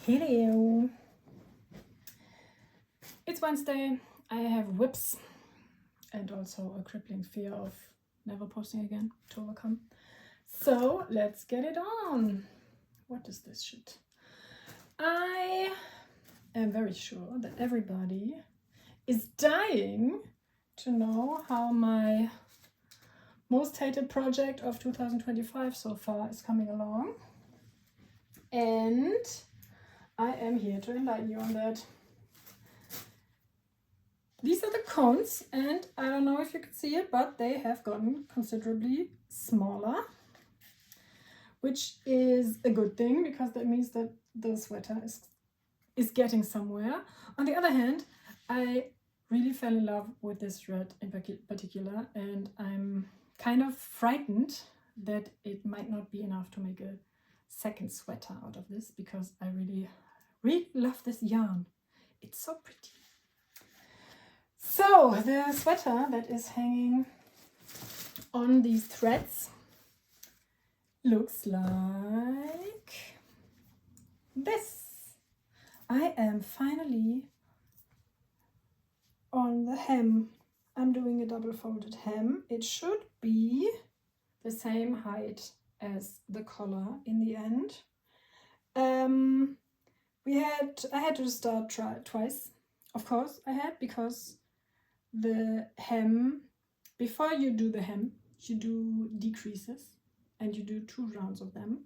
Hello! It's Wednesday. I have whips and also a crippling fear of never posting again to overcome. So let's get it on. What is this shit? I am very sure that everybody is dying to know how my most hated project of 2025 so far is coming along. And I am here to enlighten you on that. These are the cones, and I don't know if you can see it, but they have gotten considerably smaller, which is a good thing because that means that the sweater is getting somewhere. On the other hand, I really fell in love with this thread in particular, and I'm kind of frightened that it might not be enough to make a second sweater out of this, because I really love this yarn. It's so pretty. So the sweater that is hanging on these threads looks like this. I am finally on the hem. I'm doing a double folded hem. It should be the same height as the collar in the end. I had to start twice. Of course I had, because the hem, before you do the hem, you do decreases, and you do 2 rounds of them.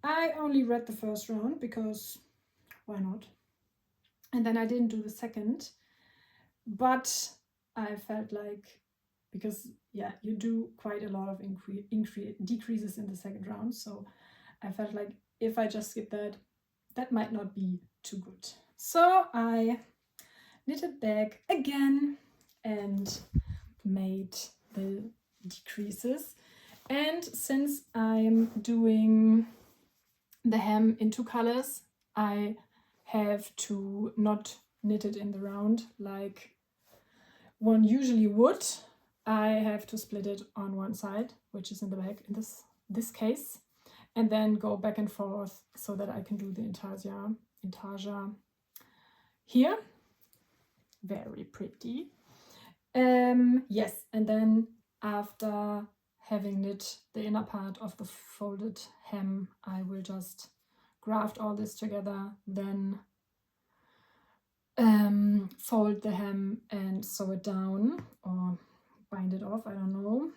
I only read the first round because why not? And then I didn't do the second, but I felt like, because yeah, you do quite a lot of decreases in the second round, so I felt like if I just skip that might not be too good. So I knitted back again and made the decreases. And since I'm doing the hem in 2 colors, I have to not knit it in the round like one usually would. I have to split it on one side, which is in the back in this case, and then go back and forth so that I can do the intarsia here. Very pretty. Yes, and then after having knit the inner part of the folded hem, I will just graft all this together, then fold the hem and sew it down or bind it off, I don't know.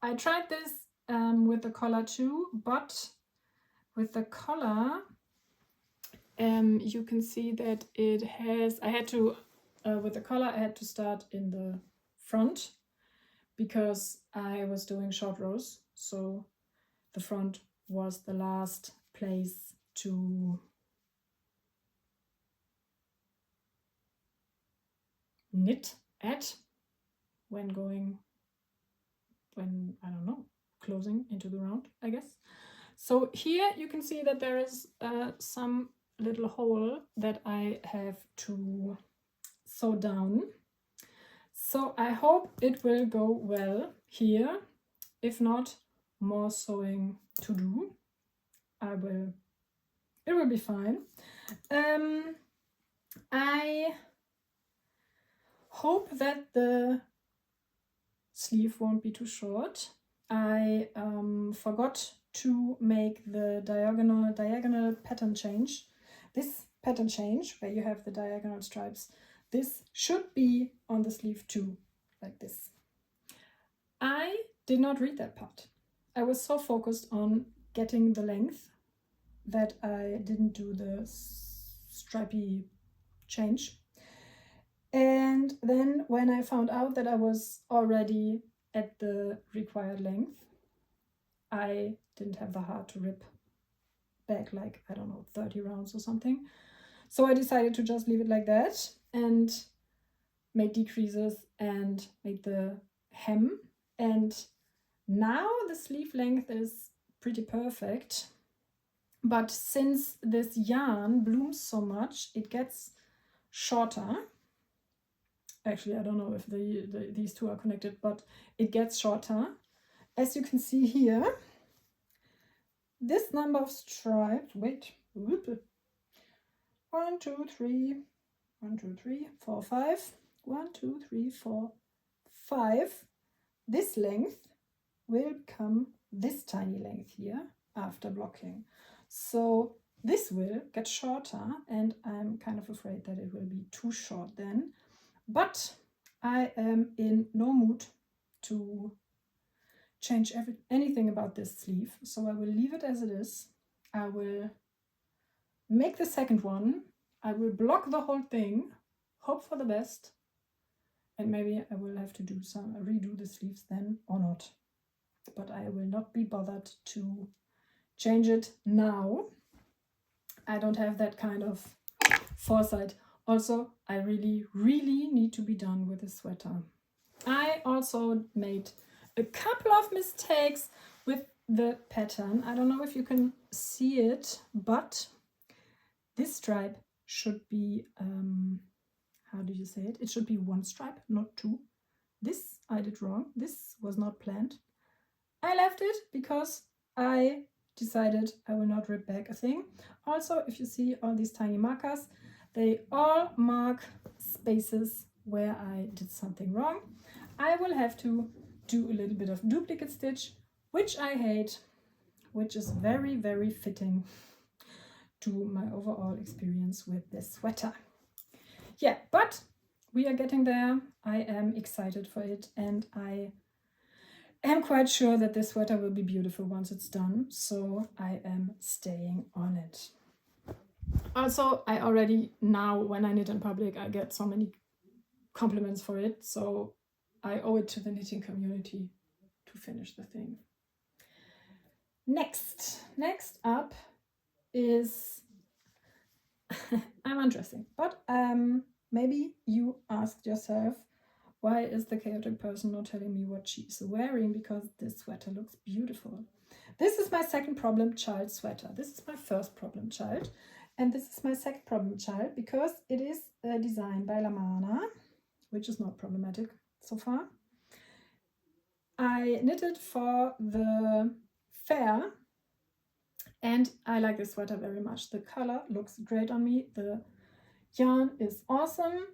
I tried this with the collar too, but with the collar you can see that it has, with the collar I had to start in the front because I was doing short rows, so the front was the last place to knit at when I don't know, closing into the round, I guess. So here you can see that there is some little hole that I have to sew down. So I hope it will go well here. If not, more sewing to do. It will be fine. I hope that the sleeve won't be too short. I forgot to make the diagonal pattern change. This pattern change, where you have the diagonal stripes, this should be on the sleeve too, like this. I did not read that part. I was so focused on getting the length that I didn't do the stripy change. And then when I found out that I was already at the required length, I didn't have the heart to rip back like, I don't know, 30 rounds or something. So I decided to just leave it like that and make decreases and make the hem. And now the sleeve length is pretty perfect. But since this yarn blooms so much, it gets shorter. Actually, I don't know if these two are connected, but it gets shorter. As you can see here, this number of stripes, wait, Whoop. 1, 2, 3, 1, 2, 3, 4, 5. 1, 2, 3, 4, 5. This length will become this tiny length here after blocking. So this will get shorter, and I'm kind of afraid that it will be too short then. But I am in no mood to change anything about this sleeve, so I will leave it as it is. I will make the second one. I will block the whole thing, hope for the best, and maybe I will have to redo the sleeves then or not. But I will not be bothered to change it now. I don't have that kind of foresight. Also, I really, really need to be done with this sweater. I also made a couple of mistakes with the pattern. I don't know if you can see it, but this stripe should be, how do you say it? It should be 1 stripe, not 2. This I did wrong. This was not planned. I left it because I decided I will not rip back a thing. Also, if you see all these tiny markers, they all mark spaces where I did something wrong. I will have to do a little bit of duplicate stitch, which I hate, which is very, very fitting to my overall experience with this sweater. Yeah, but we are getting there. I am excited for it, and I am quite sure that this sweater will be beautiful once it's done, so I am staying on it. Also, I already now, when I knit in public, I get so many compliments for it, so I owe it to the knitting community to finish the thing. Next up is I'm undressing, but maybe you asked yourself, why is the chaotic person not telling me what she's wearing, because this sweater looks beautiful. This is my second problem child sweater. This is my first problem child, and this is my second problem child because it is designed by LAMANA, which is not problematic so far. I knitted for the fair, and I like this sweater very much. The color looks great on me. The yarn is awesome,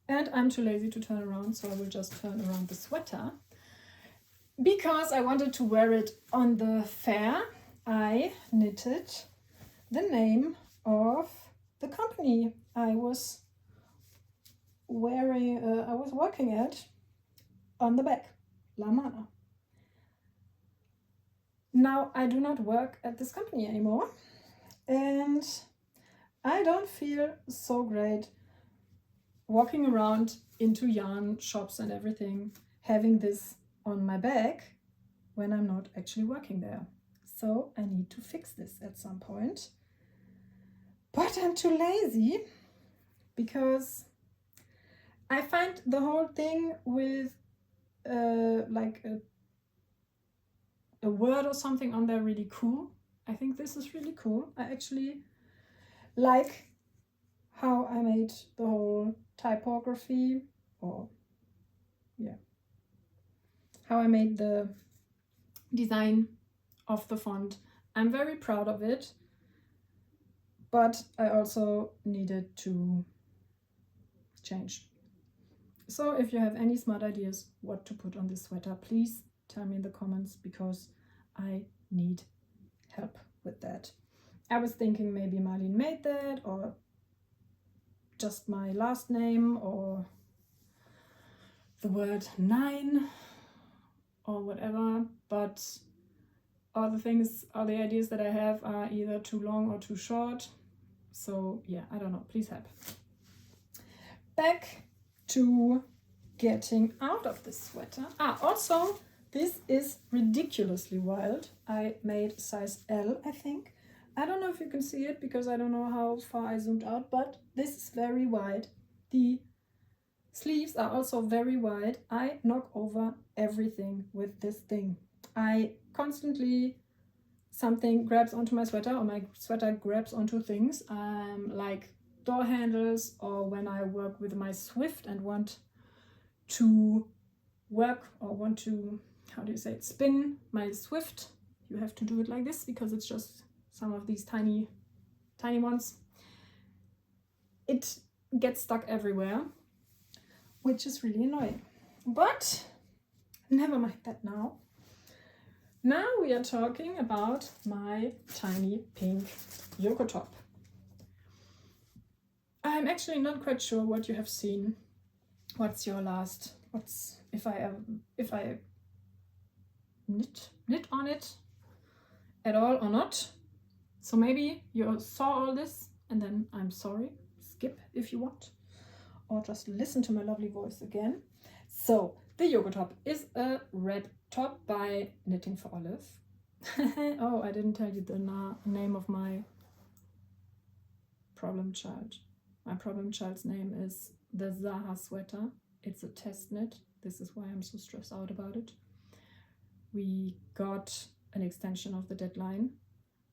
and I'm too lazy to turn around, so I will just turn around the sweater. Because I wanted to wear it on the fair, I knitted the name of the company I was working at on the back, LAMANA. Now I do not work at this company anymore, and I don't feel so great walking around into yarn shops and everything, having this on my back when I'm not actually working there. So I need to fix this at some point. But I'm too lazy because I find the whole thing with like a word or something on there really cool. I think this is really cool. I actually like how I made the whole typography, or how I made the design of the font. I'm very proud of it, but I also needed to change. So if you have any smart ideas what to put on this sweater, please tell me in the comments, because I need help with that. I was thinking maybe Marlene made that, or just my last name, or the word 9, or whatever, but all the ideas that I have are either too long or too short. So yeah, I don't know, please help. Back to getting out of this sweater. Also, this is ridiculously wild. I made size L, I think. I don't know if you can see it because I don't know how far I zoomed out, but this is very wide. The sleeves are also very wide. I knock over everything with this thing. I constantly, something grabs onto my sweater, or my sweater grabs onto things, like door handles, or when I work with my Swift and want to work, or want to, how do you say it, spin my Swift you have to do it like this because it's just some of these tiny ones. It gets stuck everywhere, which is really annoying. But never mind that now. Now we are talking about my tiny pink Yoko top. I'm actually not quite sure what you have seen. What's your last? If I knit on it at all or not? So maybe you saw all this and then I'm sorry. Skip if you want, or just listen to my lovely voice again. So the Yoko top is a red top by Knitting for Olive. Oh, I didn't tell you the name of my problem child. My problem child's name is the Zaha sweater. It's a test knit. This is why I'm so stressed out about it. We got an extension of the deadline,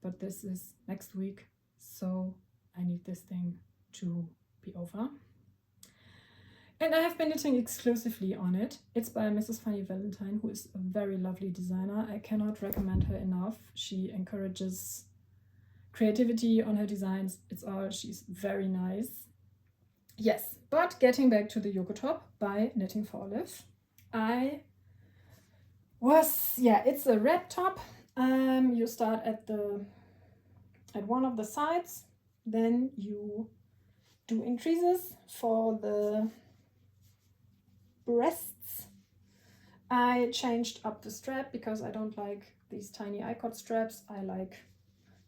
but this is next week, so I need this thing to be over. And I have been knitting exclusively on it. It's by MrsFunnyValentine, who is a very lovely designer. I cannot recommend her enough. She encourages creativity on her designs. She's very nice. Yes, but getting back to the Yoko top by Knitting for Olive. It's a red top. You start at one of the sides, then you do increases for the breasts. I changed up the strap because I don't like these tiny icot straps. I like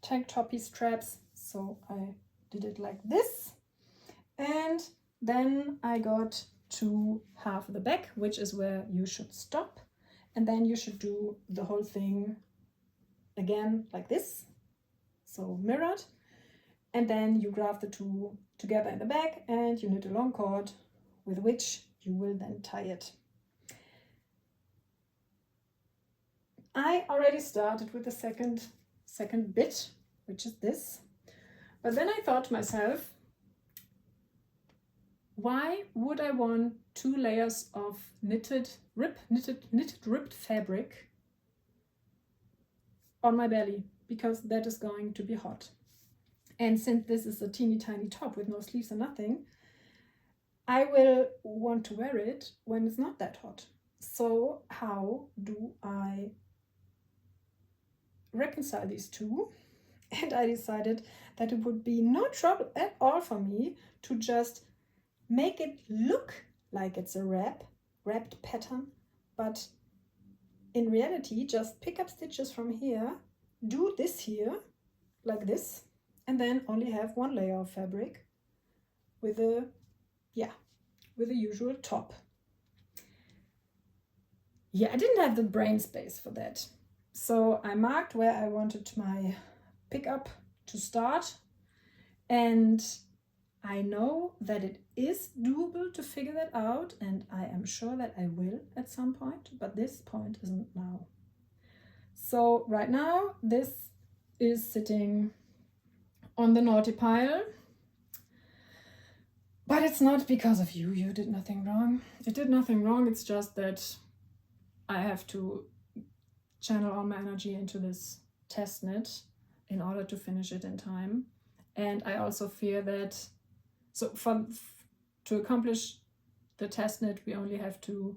tank toppy straps, so I did it like this. And then I got to half the back, which is where you should stop, and then you should do the whole thing again like this, so mirrored, and then you graph the two together in the back and you knit a long cord with which you will then tie it. I already started with the second bit, which is this, but then I thought to myself, why would I want 2 layers of knitted ribbed fabric on my belly? Because that is going to be hot. And since this is a teeny tiny top with no sleeves and nothing, I will want to wear it when it's not that hot. So how do I reconcile these two? And I decided that it would be no trouble at all for me to just make it look like it's a wrapped pattern, but in reality just pick up stitches from here, do this here like this, and then only have 1 layer of fabric with the usual top. Yeah, I didn't have the brain space for that, so I marked where I wanted my pickup to start, and I know that it is doable to figure that out, and I am sure that I will at some point, but this point isn't now. So right now this is sitting on the naughty pile, but it's not because of you. You did nothing wrong. It did nothing wrong. It's just that I have to channel all my energy into this test knit in order to finish it in time. And I also fear that, to accomplish the test knit, we only have to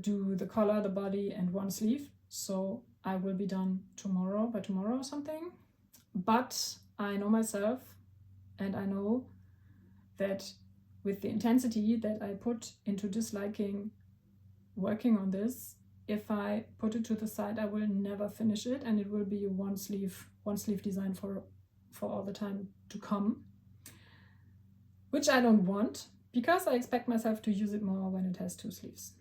do the collar, the body, and 1 sleeve. So I will be done by tomorrow or something. But I know myself, and I know that with the intensity that I put into disliking working on this, if I put it to the side, I will never finish it, and it will be a one sleeve design for all the time to come, which I don't want, because I expect myself to use it more when it has 2 sleeves.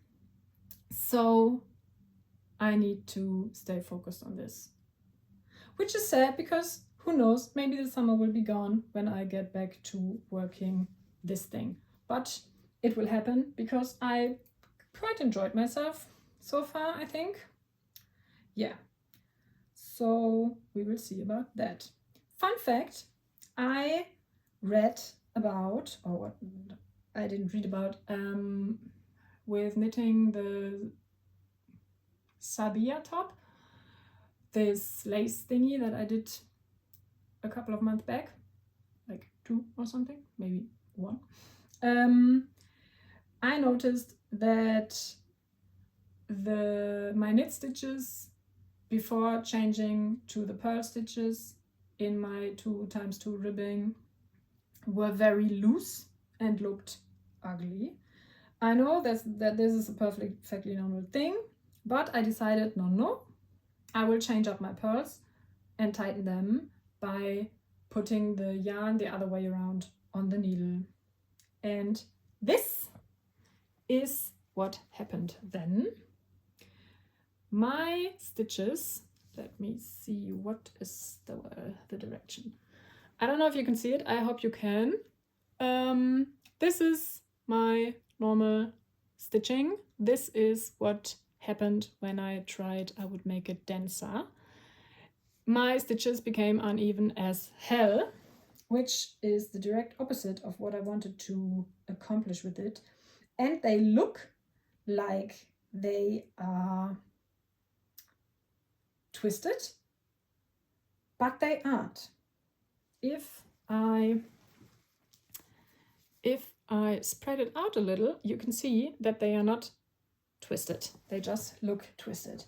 So I need to stay focused on this, which is sad because who knows, maybe the summer will be gone when I get back to working this thing. But it will happen because I quite enjoyed myself so far, I think. Yeah, so we will see about that. Fun fact, I read about, or I didn't read about, with knitting the Sabia top, this lace thingy that I did a couple of months back, like 2 or something, maybe 1. I noticed that my knit stitches before changing to the purl stitches in my 2x2 ribbing were very loose and looked ugly. I know that this is a perfectly normal thing, but I decided no, I will change up my pearls and tighten them by putting the yarn the other way around on the needle. And this is what happened then. My stitches, let me see, what is the direction? I don't know if you can see it, I hope you can. This is my normal stitching. This is what happened when I tried I would make it denser. My stitches became uneven as hell, which is the direct opposite of what I wanted to accomplish with it. And they look like they are twisted, but they aren't. If I spread it out a little, you can see that they are not twisted. They just look twisted.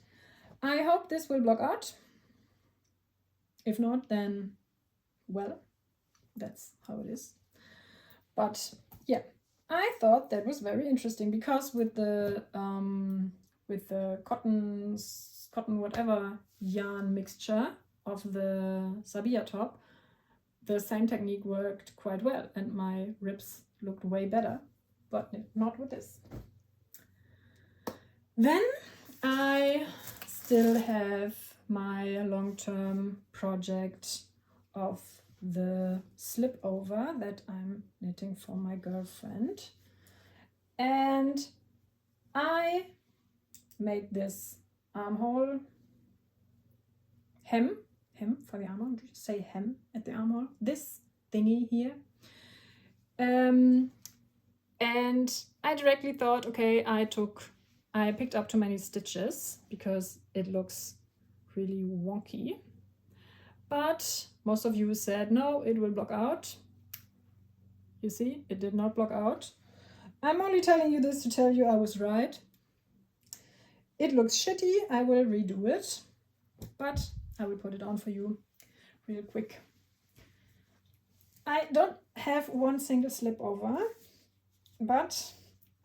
I hope this will block out. If not, then, well, that's how it is. But yeah, I thought that was very interesting because with the cotton whatever yarn mixture of the Sabia top, the same technique worked quite well and my ribs looked way better, but not with this. Then I still have my long-term project of the slipover that I'm knitting for my girlfriend, and I made this armhole hem for the armhole. Did you say hem at the armhole? This thingy here. And I directly thought, okay, I picked up too many stitches because it looks really wonky. But most of you said, no, it will block out. You see, it did not block out. I'm only telling you this to tell you I was right. It looks shitty, I will redo it, but I will put it on for you real quick. I don't have one single slip over, but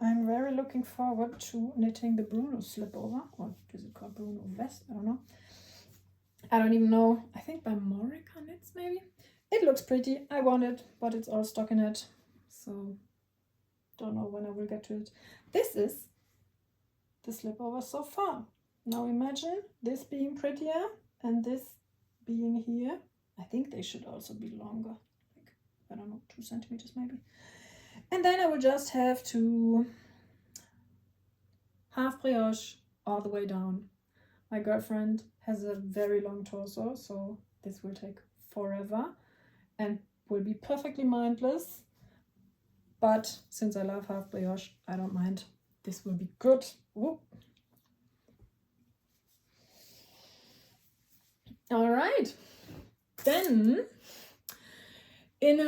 I'm very looking forward to knitting the Bruno slip over, or is it called Bruno vest? I don't know. I don't even know. I think by Morica Knits maybe. It looks pretty. I want it, but it's all stockinette, so don't know when I will get to it. This is the slip over so far. Now imagine this being prettier and this being here. I think they should also be longer, like, I don't know, 2 centimeters maybe. And then I will just have to half brioche all the way down. My girlfriend has a very long torso, so this will take forever and will be perfectly mindless. But since I love half brioche, I don't mind. This will be good. Whoop. All right. Then, in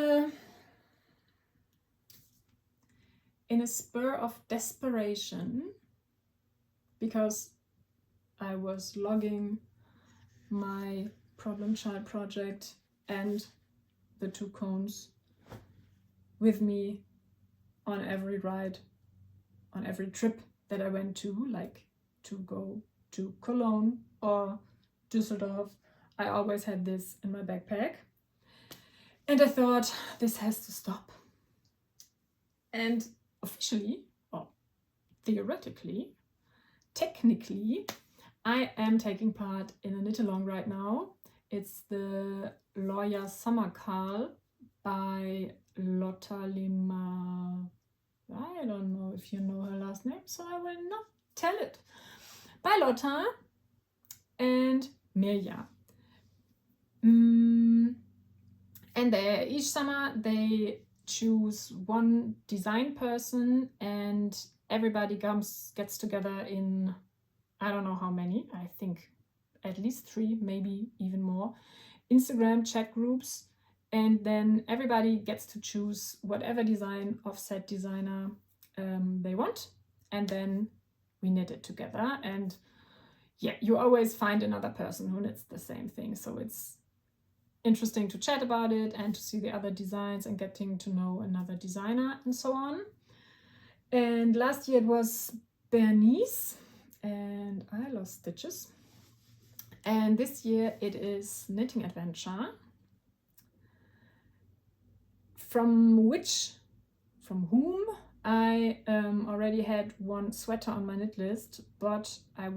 a spur of desperation, because I was logging my problem child project and the 2 cones with me on every ride, on every trip that I went to, like to go to Cologne or Düsseldorf. I always had this in my backpack. And I thought, this has to stop. And officially, or theoretically, technically, I am taking part in a knit along right now. It's the LorJaSummerKAL by Lotta Lima. I don't know if you know her last name, so I will not tell it. By Lotta and Mirja. And each summer they choose one design person and everybody gets together in, I don't know how many, I think at least 3, maybe even more, Instagram chat groups, and then everybody gets to choose whatever design of said designer they want, and then we knit it together. And yeah, you always find another person who knits the same thing, so it's interesting to chat about it and to see the other designs and getting to know another designer and so on. And last year it was Bernice, and I lost stitches. And this year it is Knitting Adventure, from whom I already had one sweater on my knit list, but I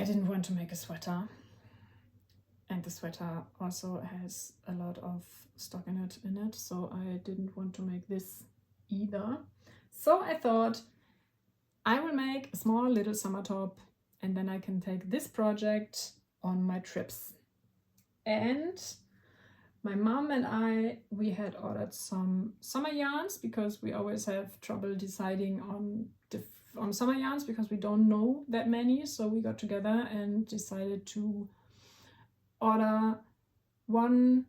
didn't want to make a sweater. And the sweater also has a lot of stockinette in it, so I didn't want to make this either. So I thought I will make a small little summer top, and then I can take this project on my trips. And my mom and we had ordered some summer yarns, because we always have trouble deciding on summer yarns because we don't know that many. So we got together and decided to order one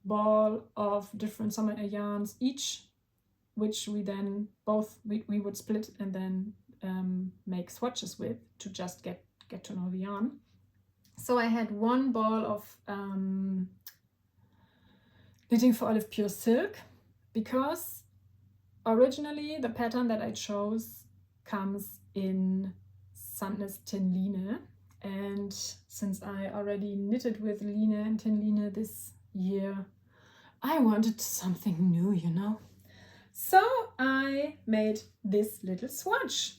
ball of different summer yarns each, which we then we would split and then make swatches with to just get to know the yarn. So I had one ball of Knitting for Olive Pure Silk, because originally the pattern that I chose comes in Sandnes Tin Line, and since I already knitted with Line and Tin Line this year, I wanted something new, you know. So I made this little swatch.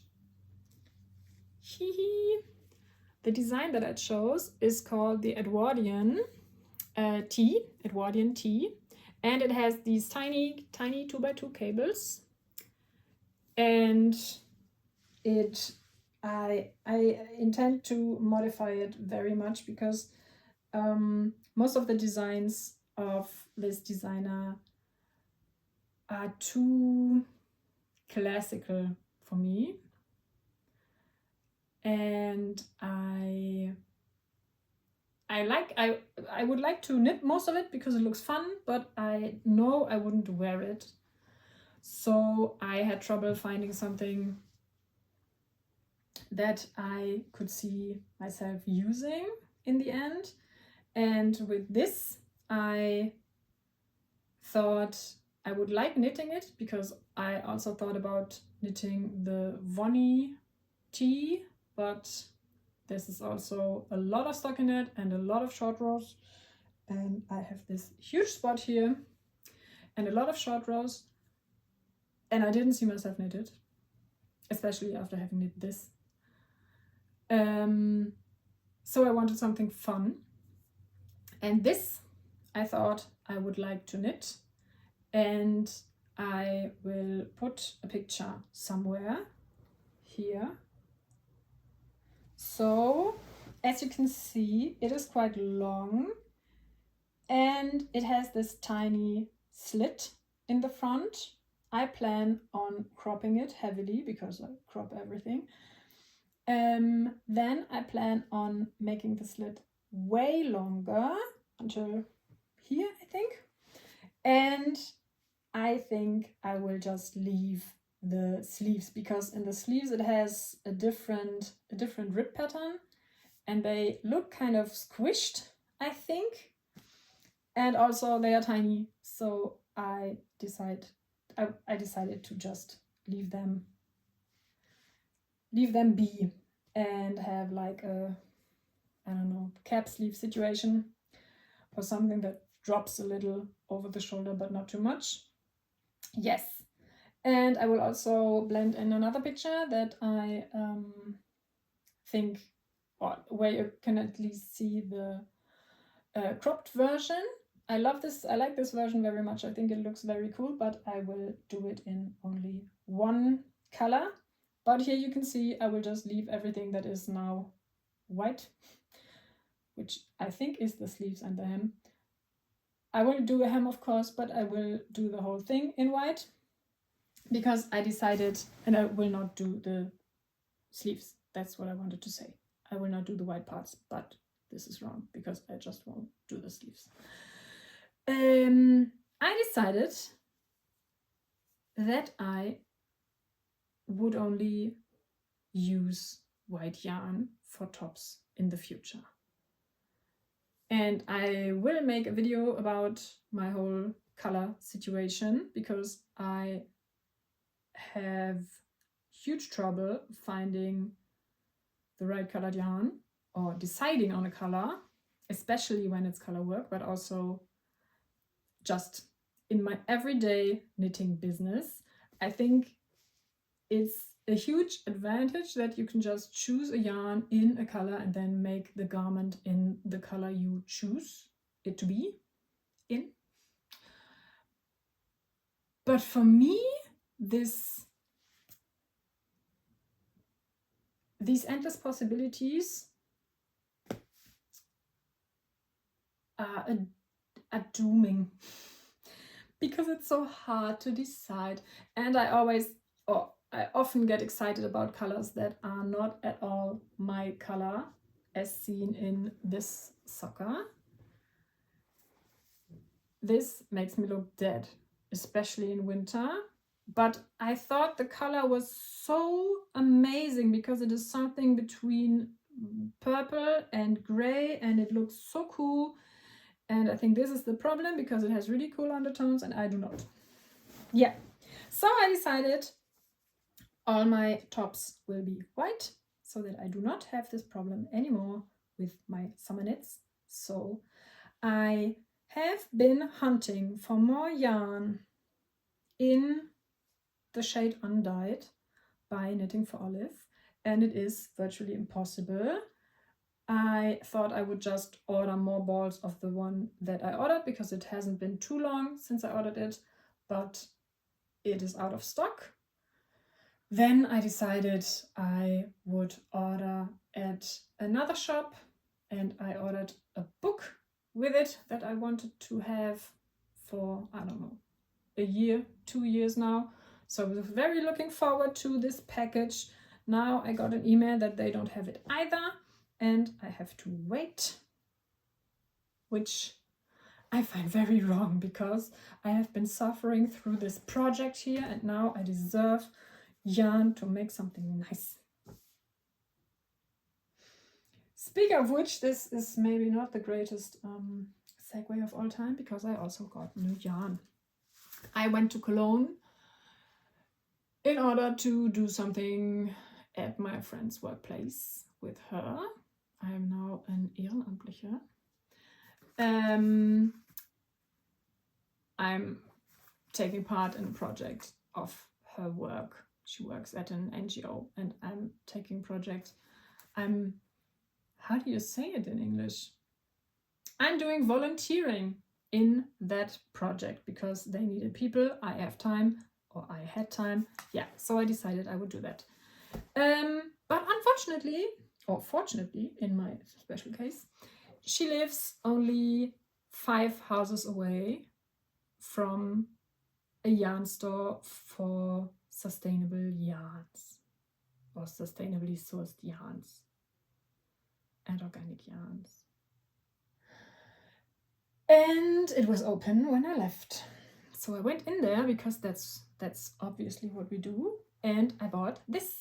The design that I chose is called the Edwardian Tee, Edwardian Tee, and it has these tiny 2x2 cables, and I intend to modify it very much, because most of the designs of this designer are too classical for me, and I would like to knit most of it because it looks fun, but I know I wouldn't wear it. So I had trouble finding something that I could see myself using in the end. And with this, I thought I would like knitting it, because I also thought about knitting the Vonny Tee, but this is also a lot of stockinette and a lot of short rows, and I have this huge spot here and a lot of short rows, and I didn't see myself knit it, especially after having knit this. So I wanted something fun, and this I thought I would like to knit, and I will put a picture somewhere here. So as you can see, it is quite long, and it has this tiny slit in the front. I plan on cropping it heavily because I crop everything. Then I plan on making the slit way longer, until here, I think. And I think I will just leave the sleeves, because in the sleeves it has a different rib pattern, and they look kind of squished, I think, and also they are tiny, so I decided to just leave them be and have like a, I don't know, cap sleeve situation, or something that drops a little over the shoulder but not too much. Yes. And I will also blend in another picture that I think, or where you can at least see the cropped version. I like this version very much. I think it looks very cool, but I will do it in only one color. But here you can see I will just leave everything that is now white, which I think is the sleeves and the hem. I will do a hem, of course, but I will do the whole thing in white, because I decided, and I will not do the sleeves. That's what I wanted to say. I will not do the white parts, but this is wrong because I just won't do the sleeves. I decided that I would only use white yarn for tops in the future. And I will make a video about my whole color situation because I have huge trouble finding the right colored yarn or deciding on a color, especially when it's color work, but also just in my everyday knitting business. I think it's a huge advantage that you can just choose a yarn in a color and then make the garment in the color you choose it to be in. But for me, these endless possibilities are dooming because it's so hard to decide. And I often get excited about colors that are not at all my color, as seen in this socker. This makes me look dead, especially in winter. But I thought the color was so amazing because it is something between purple and gray and it looks so cool. And I think this is the problem because it has really cool undertones and I do not. Yeah, so I decided all my tops will be white so that I do not have this problem anymore with my summer knits. So I have been hunting for more yarn in the shade Undyed by Knitting for Olive, and it is virtually impossible. I thought I would just order more balls of the one that I ordered because it hasn't been too long since I ordered it, but it is out of stock. Then I decided I would order at another shop, and I ordered a book with it that I wanted to have for, I don't know, a year, 2 years now. So I was very looking forward to this package. Now I got an email that they don't have it either, and I have to wait, which I find very wrong because I have been suffering through this project here and now I deserve yarn to make something nice. Speaking of which, this is maybe not the greatest segue of all time because I also got new yarn. I went to Cologne in order to do something at my friend's workplace with her. I am now an Ehrenamtliche. I'm taking part in a project of her work. She works at an NGO and I'm taking project. How do you say it in English? I'm doing volunteering in that project because they needed people. I have time, or I had time. Yeah, so I decided I would do that. But unfortunately, or fortunately in my special case, she lives only 5 houses away from a yarn store for sustainable yarns or sustainably sourced yarns and organic yarns. And it was open when I left. So I went in there because that's obviously what we do. And I bought this.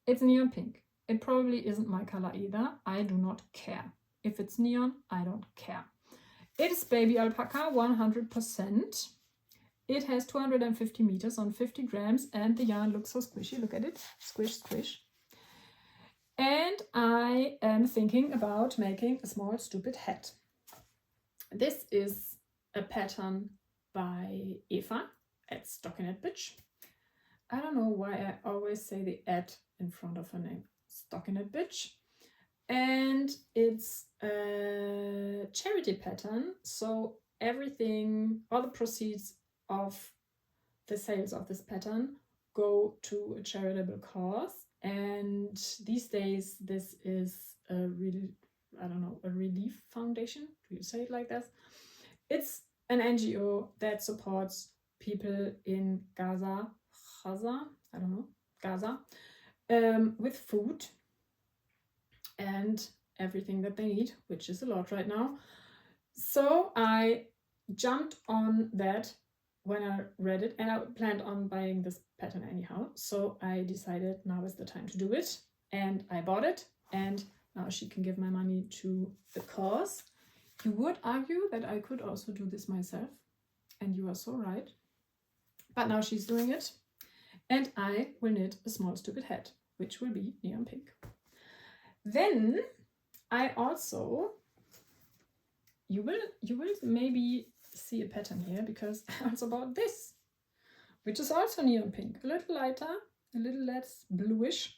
It's neon pink. It probably isn't my color either. I do not care. If it's neon, I don't care. It is baby alpaca 100%. It has 250 meters on 50 grams and the yarn looks so squishy. Look at it. Squish, squish. And I am thinking about making a small stupid hat. This is a pattern by Eva at Stockinette Bitch. I don't know why I always say the at in front of her name. Stockinette Bitch. And it's a charity pattern. So everything, all the proceeds of the sales of this pattern go to a charitable cause. And these days, this is a relief foundation. Do you say it like that? It's an NGO that supports people in Gaza, I don't know, Gaza, with food and everything that they need, which is a lot right now. So I jumped on that when I read it, and I planned on buying this pattern anyhow. So I decided now is the time to do it, and I bought it, and now she can give my money to the cause. You would argue that I could also do this myself, and you are so right. But now she's doing it, and I will knit a small stupid hat, which will be neon pink. Then I also, you will maybe see a pattern here, because I also bought this, which is also neon pink, a little lighter, a little less bluish.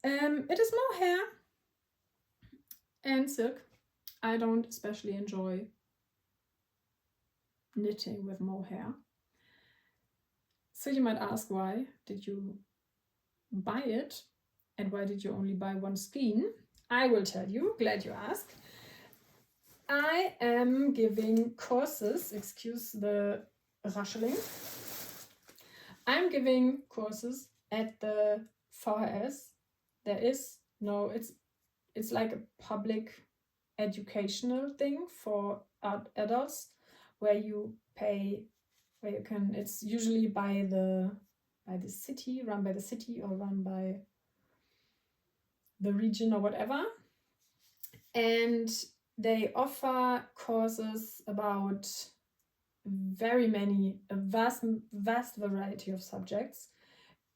It is more hair and silk. I don't especially enjoy knitting with mohair. So you might ask, why did you buy it? And why did you only buy one skein? I will tell you, glad you asked. I am giving courses, excuse the rustling. I'm giving courses at the VHS. There is no, it's like a public educational thing for adults, where you pay, where you can, it's usually by the city, run by the city or run by the region or whatever. And they offer courses about a vast variety of subjects,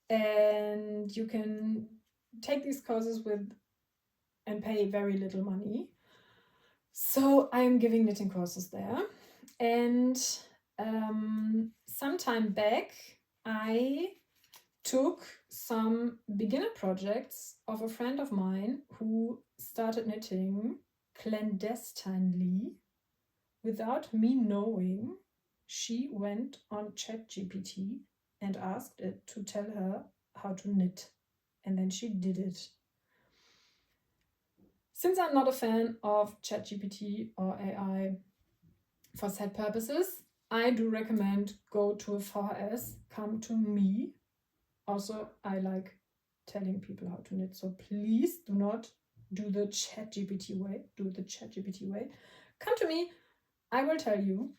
and you can take these courses and pay very little money. So I'm giving knitting courses there, and some time back I took some beginner projects of a friend of mine who started knitting clandestinely without me knowing. She went on ChatGPT and asked it to tell her how to knit, and then she did it. Since I'm not a fan of ChatGPT or AI for set purposes, I do recommend go to a VHS, come to me. Also, I like telling people how to knit, so please do not do the ChatGPT way. Do the ChatGPT way. Come to me. I will tell you.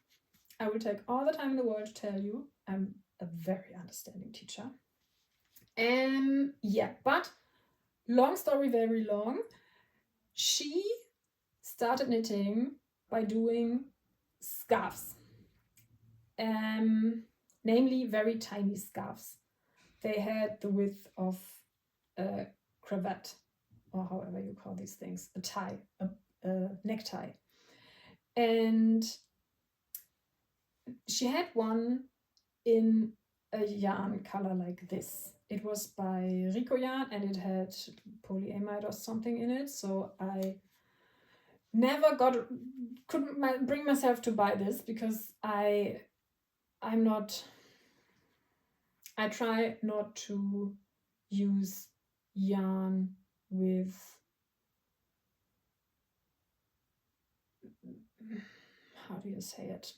I will take all the time in the world to tell you. I'm a very understanding teacher. Yeah, but long story very long. She started knitting by doing scarves, namely very tiny scarves. They had the width of a cravat, or however you call these things, a tie, a necktie. And she had one in a yarn color like this. It was by Rico yarn, and it had polyamide or something in it. So I never couldn't bring myself to buy this, because I try not to use yarn with, how do you say it?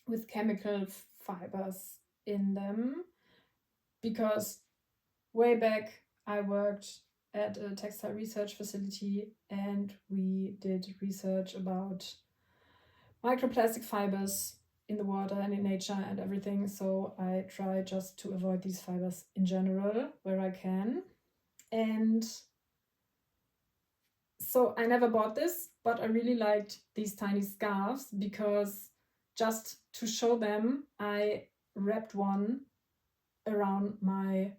With chemical fibers in them, because way back I worked at a textile research facility, and we did research about microplastic fibers in the water and in nature and everything. So I try just to avoid these fibers in general where I can. And so I never bought this, but I really liked these tiny scarves, because just to show them, I wrapped one around my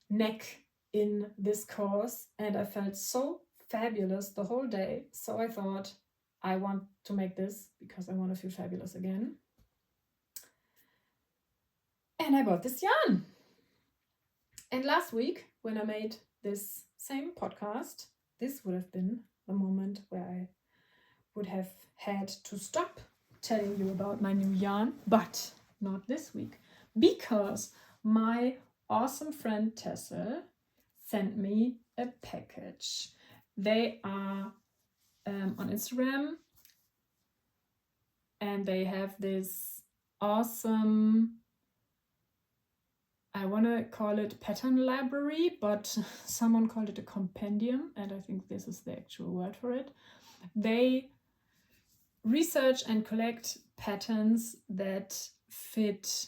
neck in this course, and I felt so fabulous the whole day. So I thought, I want to make this because I want to feel fabulous again. And I bought this yarn. And last week, when I made this same podcast, this would have been the moment where I would have had to stop telling you about my new yarn, but not this week, because my awesome friend Tessel sent me a package. They are on Instagram, and they have this awesome, I want to call it pattern library, but someone called it a compendium, and I think this is the actual word for it. They research and collect patterns that fit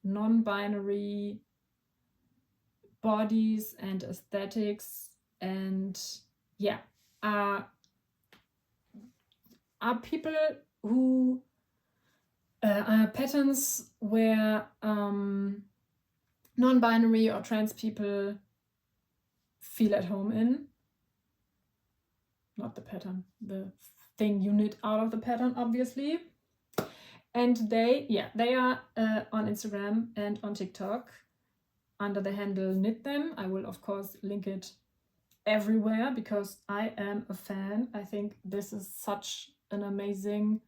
non-binary bodies and aesthetics, and yeah, are people who are patterns where non-binary or trans people feel at home in. Not the pattern, the thing you knit out of the pattern, obviously. And they are on Instagram and on TikTok under the handle Knit Them. I will, of course, link it everywhere because I am a fan. I think this is such an amazing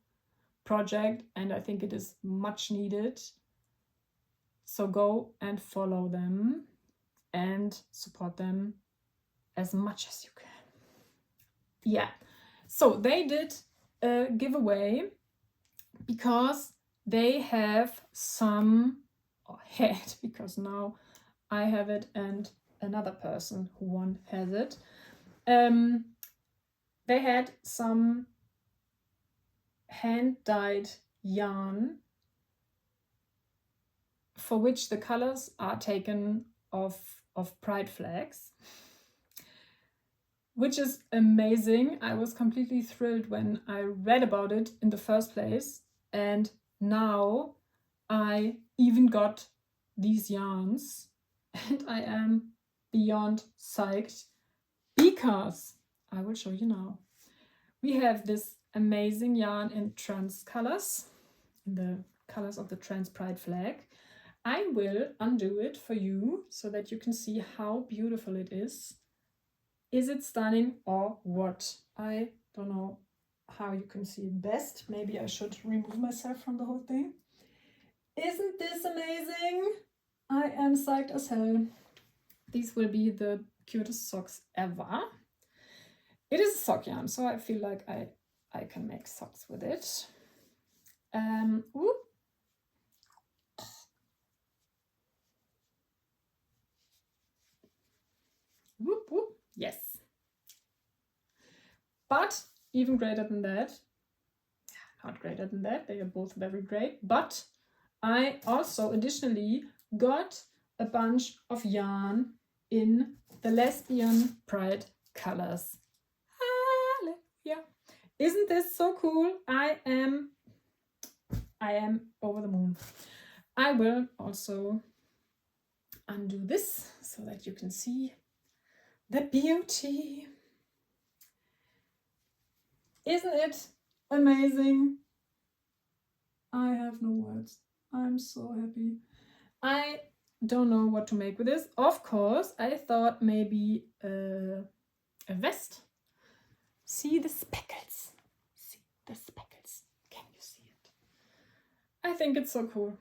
project and I think it is much needed. So go and follow them and support them as much as you can. Yeah, so they did a giveaway because they have some, or had, because now I have it and another person who won has it. They had some hand-dyed yarn for which the colors are taken of pride flags, which is amazing. I was completely thrilled when I read about it in the first place, and now I even got these yarns and I am beyond psyched because I will show you now. We have this amazing yarn in trans colors, in the colors of the trans pride flag. I will undo it for you so that you can see how beautiful it is. Is it stunning or what? I don't know how you can see it best. Maybe I should remove myself from the whole thing. Isn't this amazing? I am psyched as hell. These will be the cutest socks ever. It is a sock yarn, so I feel like I can make socks with it. Whoop. Whoop, whoop. Yes. But even greater than that, not greater than that, they are both very great, but I also additionally got a bunch of yarn in the lesbian pride colors. Hallelujah. Isn't this so cool? I am over the moon. I will also undo this so that you can see the beauty. Isn't it amazing? I have no words. I'm so happy. I don't know what to make with this. Of course, I thought maybe a vest. See the speckles. See the speckles. Can you see it? I think it's so cool.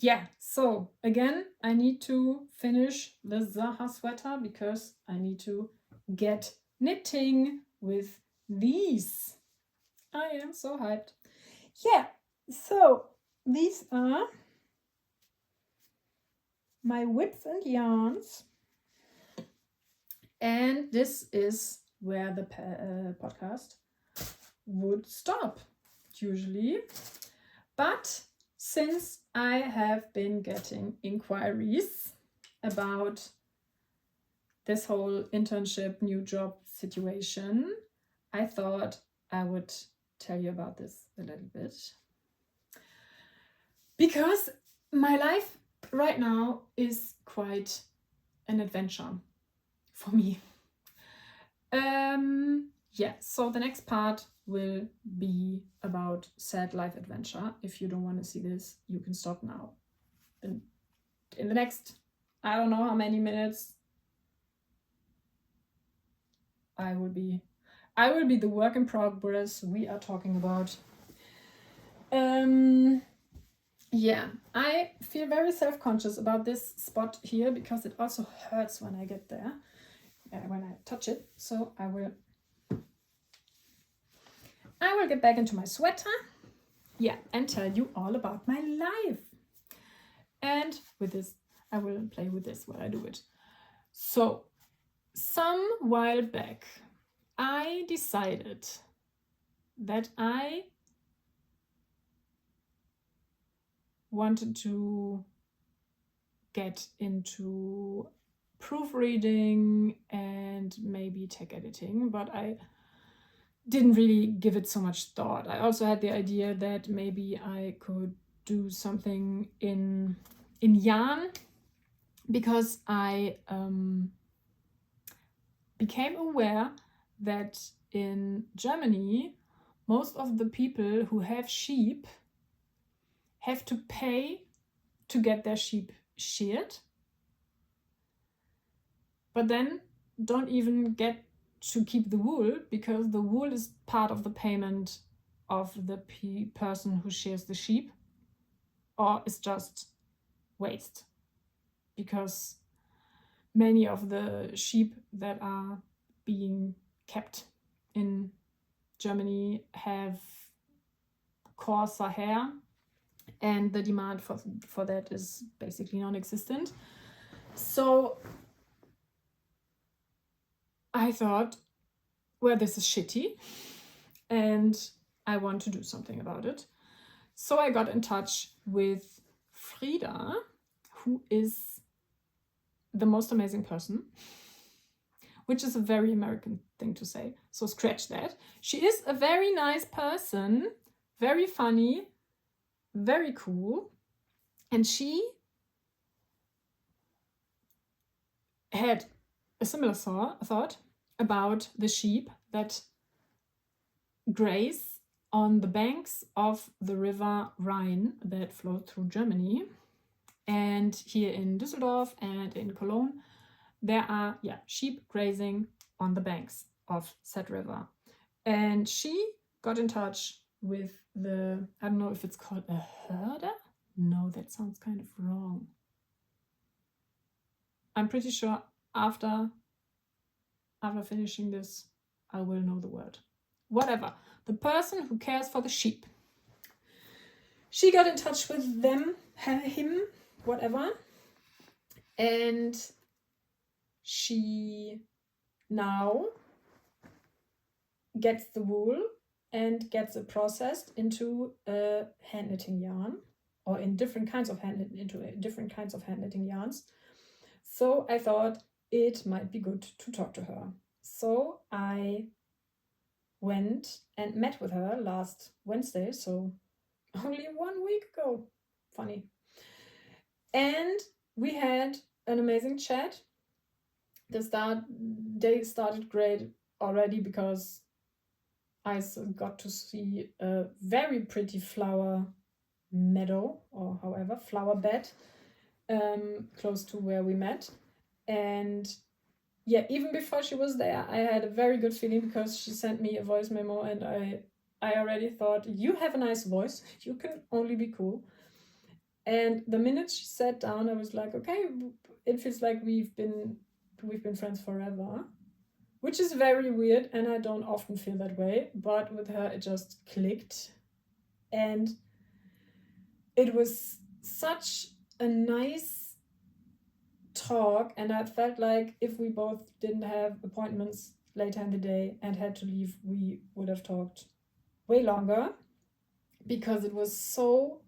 Yeah, so again, I need to finish the Zaha sweater because I need to get knitting with these. I am so hyped. Yeah, so these are my WIPs and yarns. And this is where the podcast would stop, usually. But since I have been getting inquiries about this whole internship, new job situation, I thought I would tell you about this a little bit. Because my life right now is quite an adventure for me. Yeah, so the next part will be about sad life adventure. If you don't want to see this, you can stop now. In the next, I don't know how many minutes, I will be the work in progress we are talking about. Yeah, I feel very self-conscious about this spot here because it also hurts when I get there, when I touch it. So I will get back into my sweater, yeah, and tell you all about my life. And with this, I will play with this while I do it. So, some while back, I decided that I wanted to get into proofreading and maybe tech editing, but I didn't really give it so much thought. I also had the idea that maybe I could do something in yarn, because I became aware that in Germany, most of the people who have sheep have to pay to get their sheep sheared, but then don't even get to keep the wool, because the wool is part of the payment of the person who shears the sheep, or is just waste, because many of the sheep that are being kept in Germany have coarser hair, and the demand for that is basically non-existent. So I thought, well, this is shitty and I want to do something about it. So I got in touch with Frida, who is the most amazing person, which is a very American thing to say, so scratch that. She is a very nice person, very funny, very cool, and she had a similar thought about the sheep that graze on the banks of the river Rhine that flows through Germany. And here in Düsseldorf and in Cologne, there are sheep grazing on the banks of said river. And she got in touch with the, I don't know if it's called a herder? No, that sounds kind of wrong. I'm pretty sure after finishing this, I will know the word. Whatever. The person who cares for the sheep. She got in touch with them, him, whatever. And she now gets the wool and gets it processed into a hand knitting yarn, or in different kinds of hand knitting yarns. So I thought it might be good to talk to her. So I went and met with her last Wednesday, so only 1 week ago. Funny. And we had an amazing chat. The day started great already because I got to see a very pretty flower meadow, or however, flower bed, close to where we met. And yeah, even before she was there, I had a very good feeling, because she sent me a voice memo and I already thought, you have a nice voice, you can only be cool. And the minute she sat down, I was like, okay, it feels like we've been friends forever, which is very weird, and I don't often feel that way, but with her it just clicked. And it was such a nice talk, and I felt like if we both didn't have appointments later in the day and had to leave, we would have talked way longer, because it was so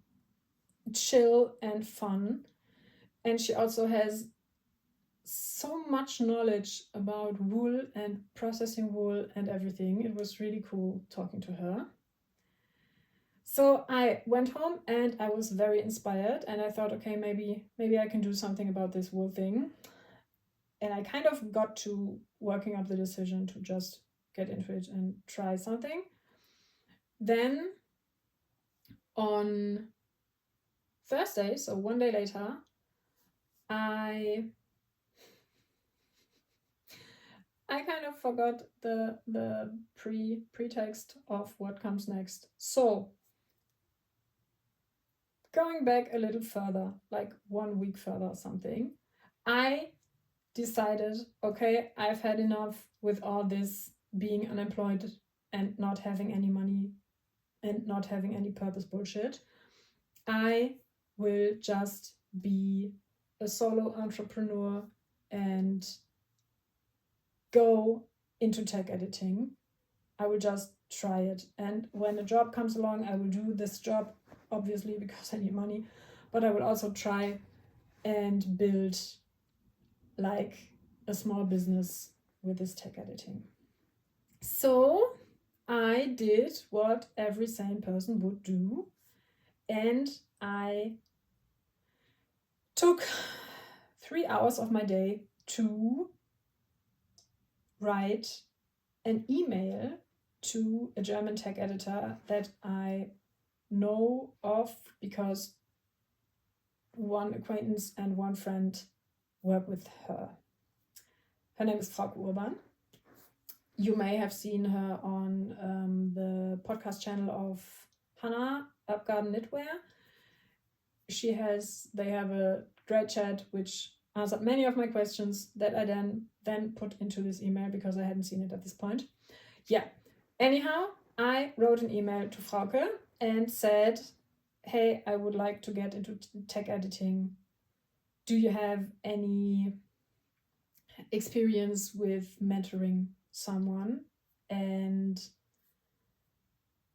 chill and fun. And she also has so much knowledge about wool and processing wool and everything. It was really cool talking to her. So I went home and I was very inspired, and I thought, okay, maybe I can do something about this wool thing. And I kind of got to working up the decision to just get into it and try something. Then on Thursday, so 1 day later, I kind of forgot the pretext of what comes next. So going back a little further, like 1 week further or something, I decided, okay, I've had enough with all this being unemployed and not having any money and not having any purpose bullshit. I will just be a solo entrepreneur and go into tech editing. I will just try it. And when a job comes along, I will do this job, obviously, because I need money. But I will also try and build like a small business with this tech editing. So I did what every sane person would do. And I took 3 hours of my day to write an email to a German tech editor that I know of because one acquaintance and one friend work with her. Her name is Frau Urban. You may have seen her on the podcast channel of Hannah, Upgarden Knitwear. They have a great chat which answered many of my questions that I then put into this email because I hadn't seen it at this point. Yeah. Anyhow, I wrote an email to Frauke and said, hey, I would like to get into tech editing. Do you have any experience with mentoring someone? And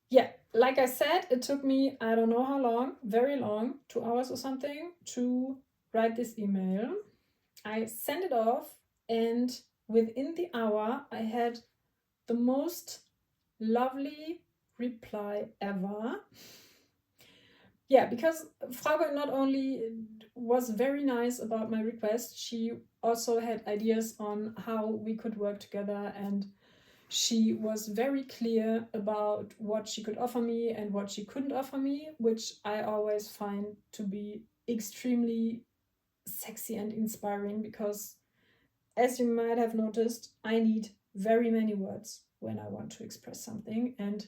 yeah, like I said, it took me, I don't know how long, very long, 2 hours or something, to write this email. I sent it off, and within the hour, I had the most lovely reply ever. Yeah, because Frauke not only was very nice about my request, she also had ideas on how we could work together, and she was very clear about what she could offer me and what she couldn't offer me, which I always find to be extremely sexy and inspiring because, as you might have noticed, I need very many words when I want to express something, and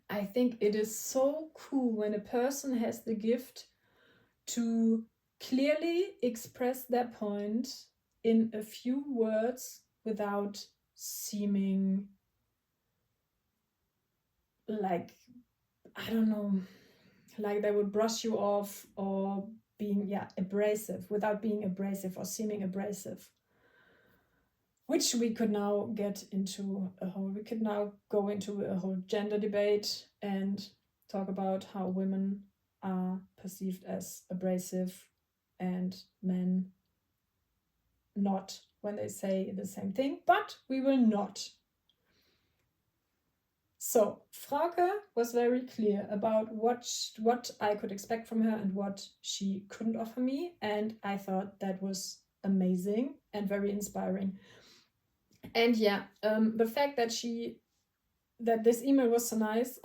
I think it is so cool when a person has the gift to clearly express their point in a few words without seeming like, I don't know, like they would brush you off or being abrasive, without being abrasive or seeming abrasive. Which we could now go into a whole gender debate and talk about how women are perceived as abrasive and men not when they say the same thing, but we will not. So Frauke was very clear about what I could expect from her and what she couldn't offer me, and I thought that was amazing and very inspiring. And the fact that this email was so nice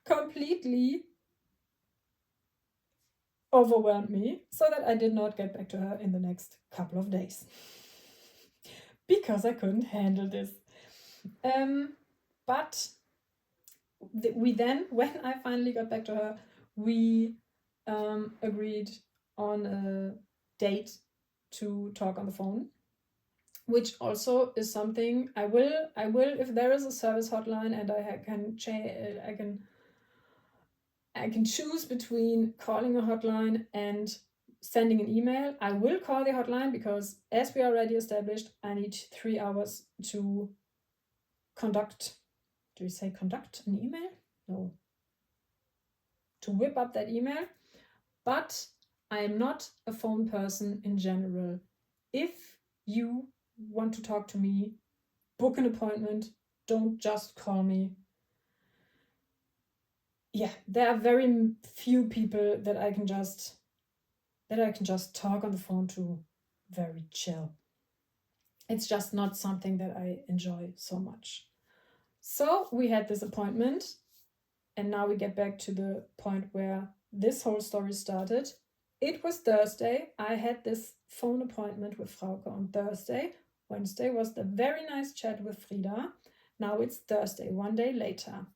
completely overwhelmed me, so that I did not get back to her in the next couple of days because I couldn't handle this. But we then, when I finally got back to her, we agreed on a date to talk on the phone, which also is something I will, if there is a service hotline and I can choose between calling a hotline and sending an email, I will call the hotline because, as we already established, I need 3 hours to conduct. Do you say conduct an email? No. To whip up that email. But I am not a phone person in general. If you want to talk to me, book an appointment. Don't just call me. Yeah, there are very few people that I can just talk on the phone to very chill. It's just not something that I enjoy so much. So we had this appointment, and now we get back to the point where this whole story started. It was Thursday. I had this phone appointment with Frauke on Thursday. Wednesday was the very nice chat with Frida. Now it's Thursday, one day later.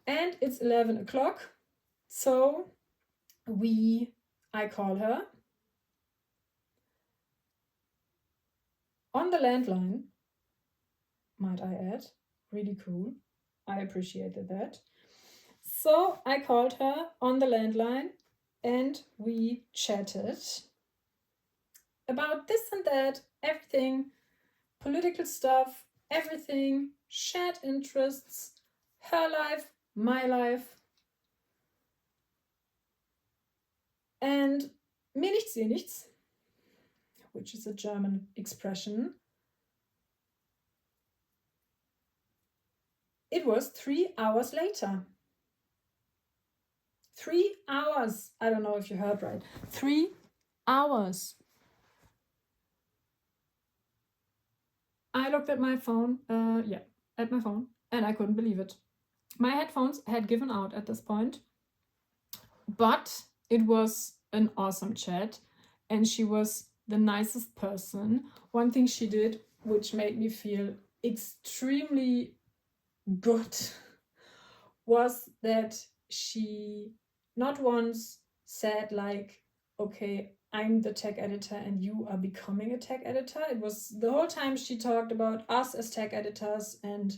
And it's 11 o'clock. So I call her on the landline, might I add. Really cool. I appreciated that. So I called her on the landline and we chatted. about this and that, everything, political stuff, everything, shared interests, her life, my life. And mir nichts, dir nichts, which is a German expression. It was 3 hours later. 3 hours. I don't know if you heard right. 3 hours. I looked at my phone, at my phone, and I couldn't believe it. My headphones had given out at this point, but it was an awesome chat, and she was the nicest person. One thing she did, which made me feel extremely good, was that she not once said like, okay, I'm the tech editor and you are becoming a tech editor. It was the whole time she talked about us as tech editors and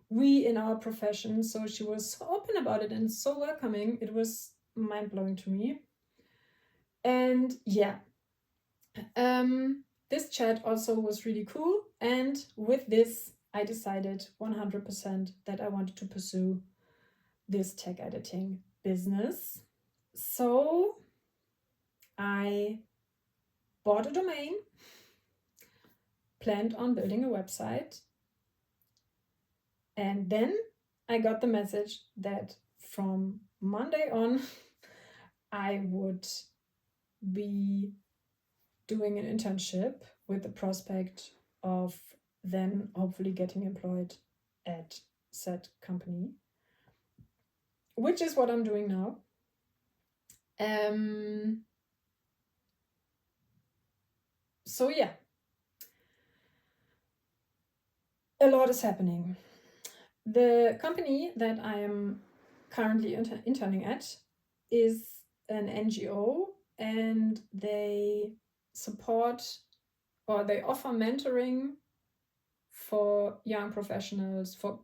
we in our profession. So she was so open about it and so welcoming. It was mind-blowing to me. And yeah, this chat also was really cool. And with this, I decided 100% that I wanted to pursue this tech editing business. So I bought a domain, planned on building a website, and then I got the message that from Monday on, I would be doing an internship with the prospect of then hopefully getting employed at said company, which is what I'm doing now. So yeah, a lot is happening. The company that I am currently interning at is an NGO, and they support or they offer mentoring for young professionals, for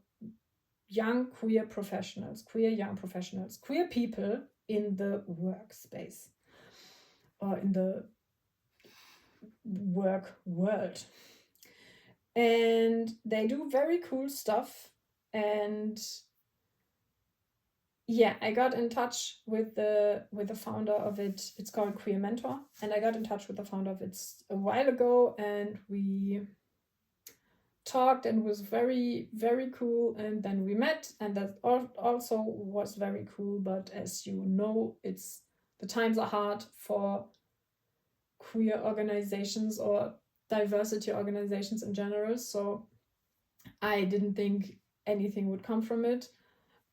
young queer professionals, queer young professionals, queer people in the workspace or in the work world. And they do very cool stuff. And yeah, I got in touch with the founder of it. It's called Queer Mentor, and I got in touch with the founder of it a while ago, and we talked, and it was very, very cool. And then we met, and that also was very cool. But as you know, the times are hard for queer organizations or diversity organizations in general. So I didn't think anything would come from it.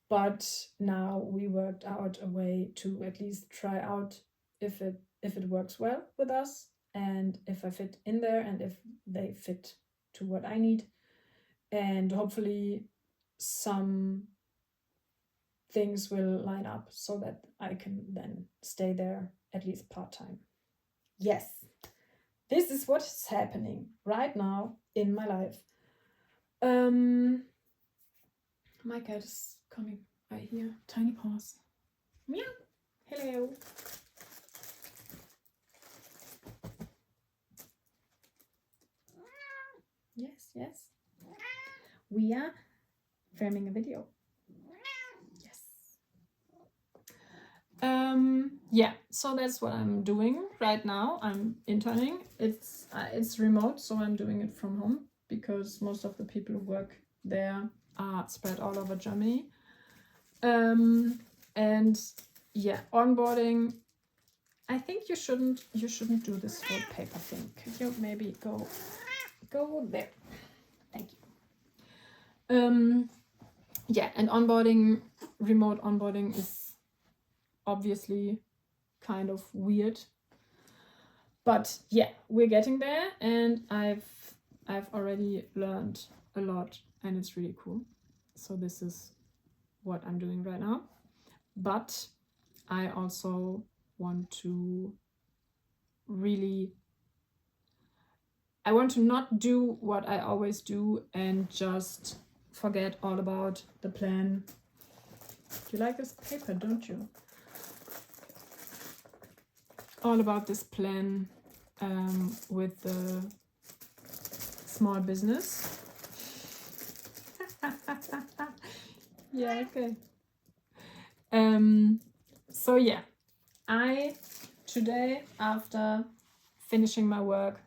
But now we worked out a way to at least try out if it works well with us, and if I fit in there, and if they fit to what I need. And hopefully some things will line up so that I can then stay there at least part-time. Yes, this is what is happening right now in my life. My cat is coming. I hear tiny paws. Meow. Hello. Yes, yes. We are filming a video. Yes. Yeah, so that's what I'm doing right now. I'm interning. It's remote, so I'm doing it from home because most of the people who work there are spread all over Germany. And yeah, onboarding. I think you shouldn't do this whole paper thing. Could you maybe go there? Thank you. Yeah, and onboarding, remote onboarding is obviously kind of weird. But yeah, we're getting there, and I've already learned a lot, and it's really cool. So this is what I'm doing right now. But I also want to not do what I always do and just forget all about the plan. You like this paper, don't you? All about this plan with the small business. Yeah, okay. So yeah, today, after finishing my work,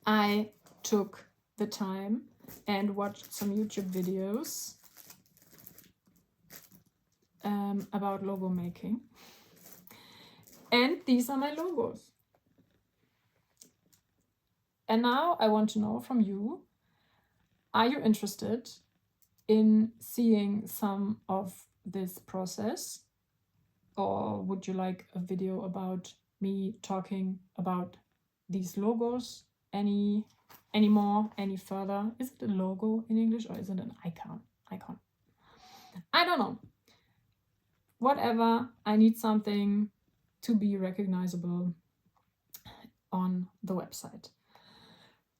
I took the time and watched some YouTube videos about logo making. And these are my logos. And now I want to know from you, are you interested in seeing some of this process? Or would you like a video about me talking about these logos any further? Is it a logo in English or is it an icon? I don't know. Whatever, I need something to be recognizable on the website.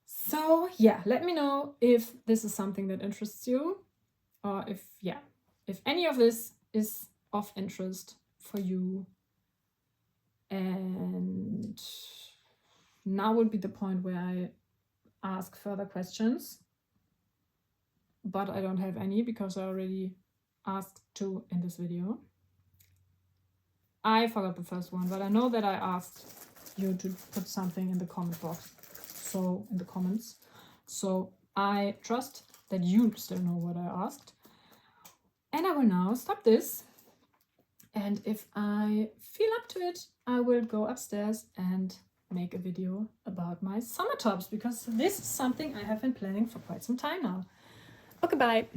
So yeah, let me know if this is something that interests you, or if any of this is of interest for you. And now would be the point where I ask further questions, but I don't have any because I already asked 2 in this video. I forgot the first one, but I know that I asked you to put something in the comment box, so in the comments. So I trust that you still know what I asked. And I will now stop this. And if I feel up to it, I will go upstairs and make a video about my summer tops, because this is something I have been planning for quite some time now. Okay, bye.